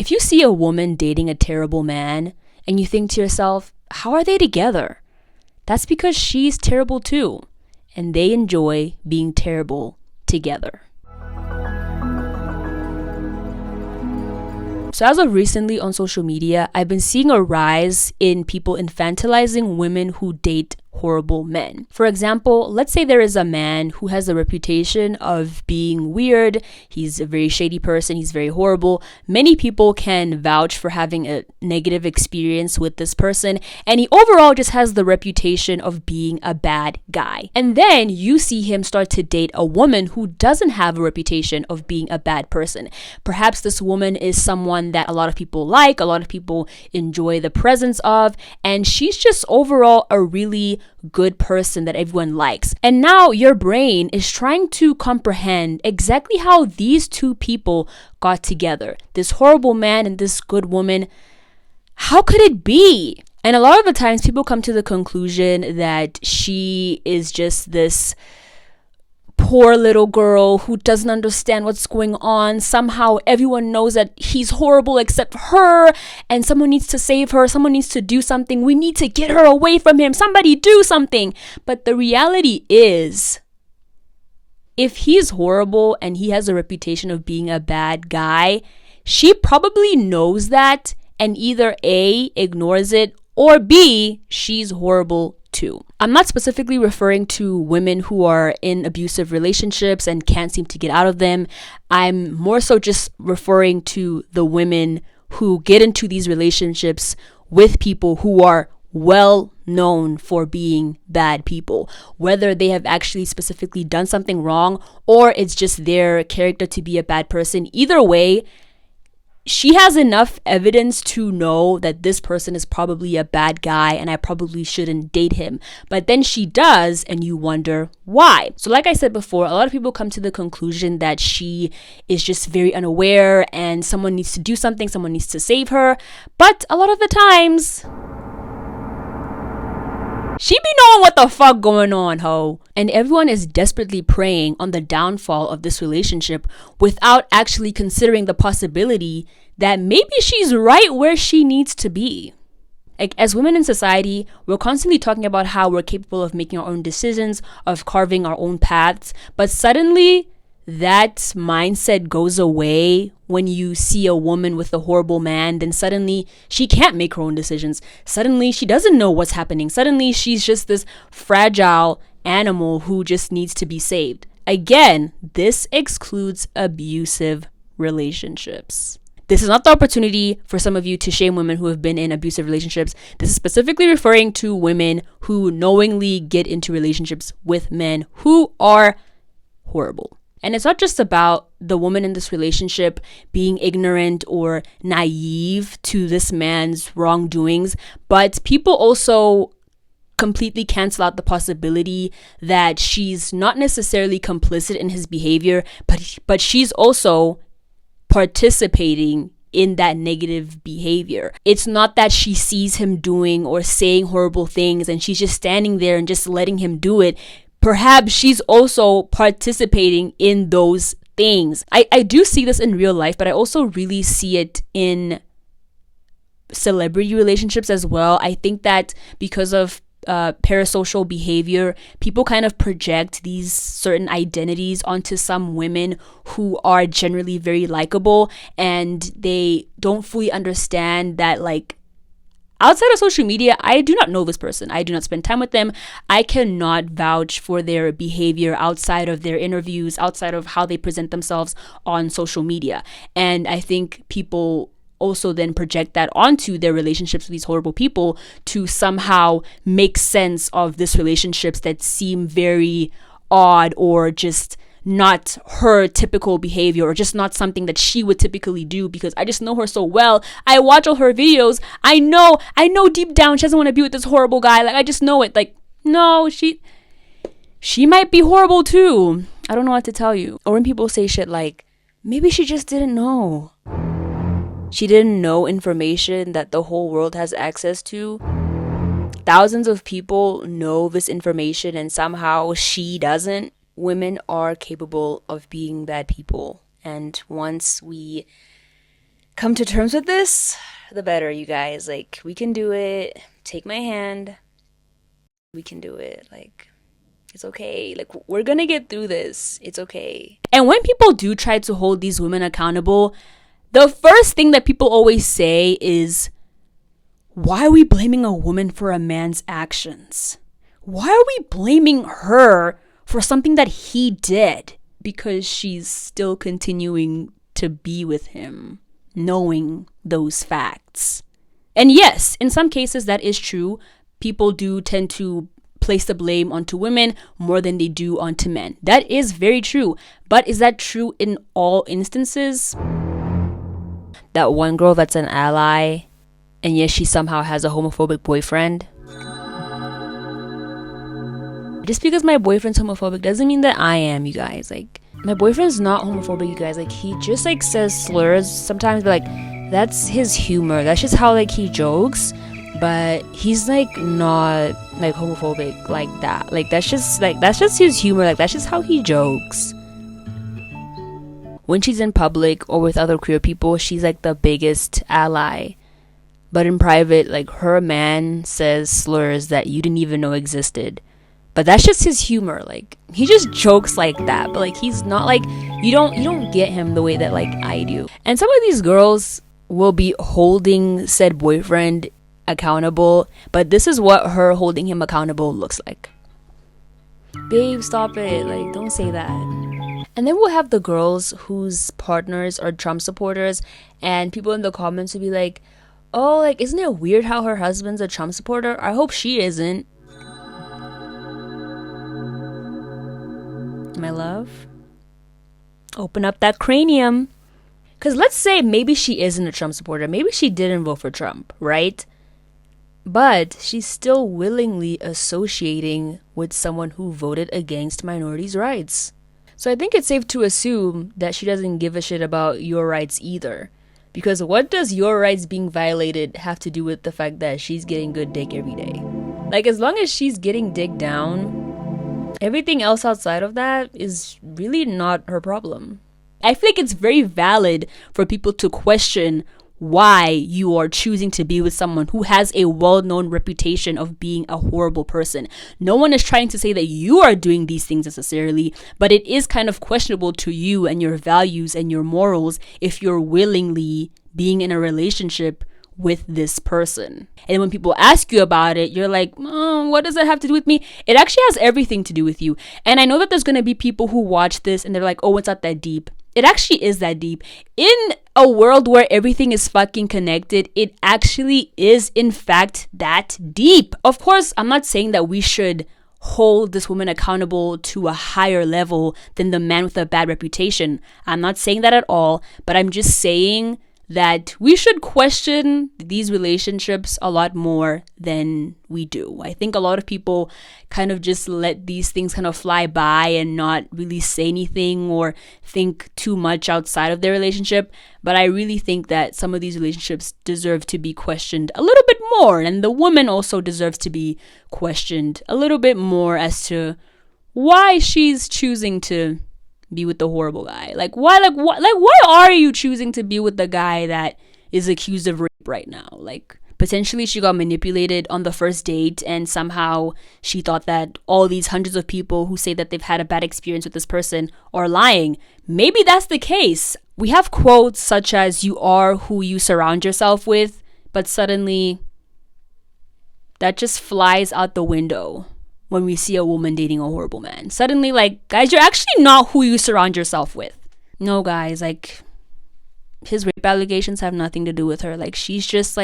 If you see a woman dating a terrible man and you think to yourself, how are they together? That's because she's terrible too, and they enjoy being terrible together. So as of recently on social media, I've been seeing a rise in people infantilizing women who date horrible men. For example, let's say there is a man who has a reputation of being weird. He's a very shady person. He's very horrible. Many people can vouch for having a negative experience with this person, and he overall just has the reputation of being a bad guy. And then you see him start to date a woman who doesn't have a reputation of being a bad person. Perhaps this woman is someone that a lot of people like, a lot of people enjoy the presence of, and she's just overall a really good person that everyone likes. And now your brain is trying to comprehend exactly how these two people got together. This horrible man and this good woman. How could it be? And a lot of the times people come to the conclusion that she is just this poor little girl who doesn't understand what's going on. Somehow everyone knows that he's horrible except her, and someone needs to save her. Someone needs to do something. We need to get her away from him. Somebody do something. But the reality is, if he's horrible and he has a reputation of being a bad guy, she probably knows that and either A, ignores it, or B, she's horrible too. I'm not specifically referring to women who are in abusive relationships and can't seem to get out of them. I'm more so just referring to the women who get into these relationships with people who are well known for being bad people, whether they have actually specifically done something wrong or it's just their character to be a bad person. Either way, she has enough evidence to know that this person is probably a bad guy and I probably shouldn't date him. But then she does, and you wonder why. So like I said before, a lot of people come to the conclusion that she is just very unaware and someone needs to do something, someone needs to save her. But a lot of the times, she be knowing what the fuck going on, ho. And everyone is desperately preying on the downfall of this relationship without actually considering the possibility that maybe she's right where she needs to be. Like, as women in society, we're constantly talking about how we're capable of making our own decisions, of carving our own paths, but suddenly that mindset goes away when you see a woman with a horrible man. Then suddenly she can't make her own decisions. Suddenly she doesn't know what's happening. Suddenly she's just this fragile animal who just needs to be saved. Again, this excludes abusive relationships. This is not the opportunity for some of you to shame women who have been in abusive relationships. This is specifically referring to women who knowingly get into relationships with men who are horrible. And it's not just about the woman in this relationship being ignorant or naive to this man's wrongdoings, but people also completely cancel out the possibility that she's not necessarily complicit in his behavior, but she's also participating in that negative behavior. It's not that she sees him doing or saying horrible things and she's just standing there and just letting him do it. Perhaps she's also participating in those things. I do see this in real life, but I also really see it in celebrity relationships as well. I think that because of parasocial behavior, people kind of project these certain identities onto some women who are generally very likable, and they don't fully understand that, like, outside of social media, I do not know this person. I do not spend time with them. I cannot vouch for their behavior outside of their interviews, outside of how they present themselves on social media. And I think people also then project that onto their relationships with these horrible people to somehow make sense of these relationships that seem very odd or just not her typical behavior or just not something that she would typically do, because I just know her so well. I watch all her videos. I know deep down she doesn't want to be with this horrible guy. Like, I just know it. Like, no, she might be horrible too. I don't know what to tell you. Or when people say shit like, maybe she just didn't know. She didn't know information that the whole world has access to. Thousands of people know this information and somehow she doesn't. Women are capable of being bad people. And once we come to terms with this, the better, you guys. Like, we can do it. Take my hand. We can do it. Like, it's okay. Like, we're gonna get through this. It's okay. And when people do try to hold these women accountable, the first thing that people always say is, why are we blaming a woman for a man's actions? Why are we blaming her for something that he did? Because she's still continuing to be with him, knowing those facts. And yes, in some cases that is true. People do tend to place the blame onto women more than they do onto men. That is very true. But is that true in all instances? That one girl that's an ally, and yet she somehow has a homophobic boyfriend. Just because my boyfriend's homophobic doesn't mean that I am, you guys. Like, my boyfriend's not homophobic, you guys. Like, he just like says slurs sometimes, but like, that's his humor. That's just how like he jokes. But he's like not like homophobic like that. Like, that's just his humor. Like, that's just how he jokes. When she's in public or with other queer people, she's like the biggest ally. But in private, like, her man says slurs that you didn't even know existed. But that's just his humor. Like, he just jokes like that. But like, he's not like, you don't get him the way that like I do. And some of these girls will be holding said boyfriend accountable, but this is what her holding him accountable looks like. Babe, stop it. Like, don't say that. And then we'll have the girls whose partners are Trump supporters, and people in the comments will be like, oh, like, isn't it weird how her husband's a Trump supporter? I hope she isn't. My love, open up that cranium. Because let's say maybe she isn't a Trump supporter. Maybe she didn't vote for Trump, right? But she's still willingly associating with someone who voted against minorities' rights. So I think it's safe to assume that she doesn't give a shit about your rights either. Because what does your rights being violated have to do with the fact that she's getting good dick every day? Like, as long as she's getting dick down, everything else outside of that is really not her problem. I feel like it's very valid for people to question why you are choosing to be with someone who has a well-known reputation of being a horrible person. No one is trying to say that you are doing these things necessarily, but it is kind of questionable to you and your values and your morals if you're willingly being in a relationship with this person. And when people ask you about it, you're like, oh, what does that have to do with me? It actually has everything to do with you. And I know that there's going to be people who watch this and they're like, oh, it's not that deep. It actually is that deep. In a world where everything is fucking connected, it actually is in fact that deep. Of course, I'm not saying that we should hold this woman accountable to a higher level than the man with a bad reputation. I'm not saying that at all, but I'm just saying that we should question these relationships a lot more than we do. I think a lot of people kind of just let these things kind of fly by and not really say anything or think too much outside of their relationship. But I really think that some of these relationships deserve to be questioned a little bit more. And the woman also deserves to be questioned a little bit more as to why she's choosing to be with the horrible guy. Why are you choosing to be with the guy that is accused of rape right now? Like, potentially she got manipulated on the first date and somehow she thought that all these hundreds of people who say that they've had a bad experience with this person are lying. Maybe that's the case. We have quotes such as, you are who you surround yourself with, but suddenly that just flies out the window when we see a woman dating a horrible man. Suddenly, like, guys, you're actually not who you surround yourself with. No, guys, like, his rape allegations have nothing to do with her. Like, she's just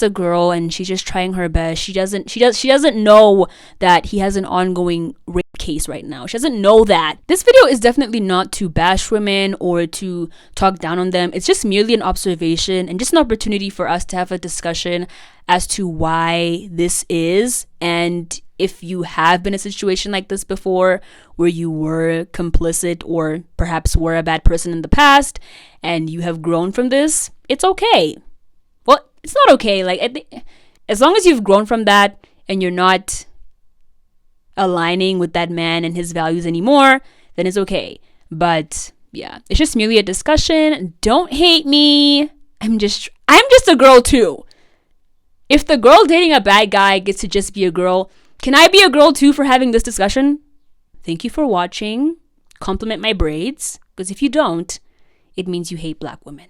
a girl and she's just trying her best. She doesn't know that he has an ongoing rape case right now. She doesn't know that. This video is definitely not to bash women or to talk down on them. It's just merely an observation and just an opportunity for us to have a discussion as to why this is, and if you have been in a situation like this before where you were complicit or perhaps were a bad person in the past and you have grown from this, it's okay. Well, it's not okay. Like, as long as you've grown from that and you're not aligning with that man and his values anymore, then it's okay. But Yeah, it's just merely a discussion. Don't hate me. I'm just a girl too. If the girl dating a bad guy gets to just be a girl, can I be a girl too for having this discussion? Thank you for watching. Compliment my braids, because if you don't, it means you hate black women.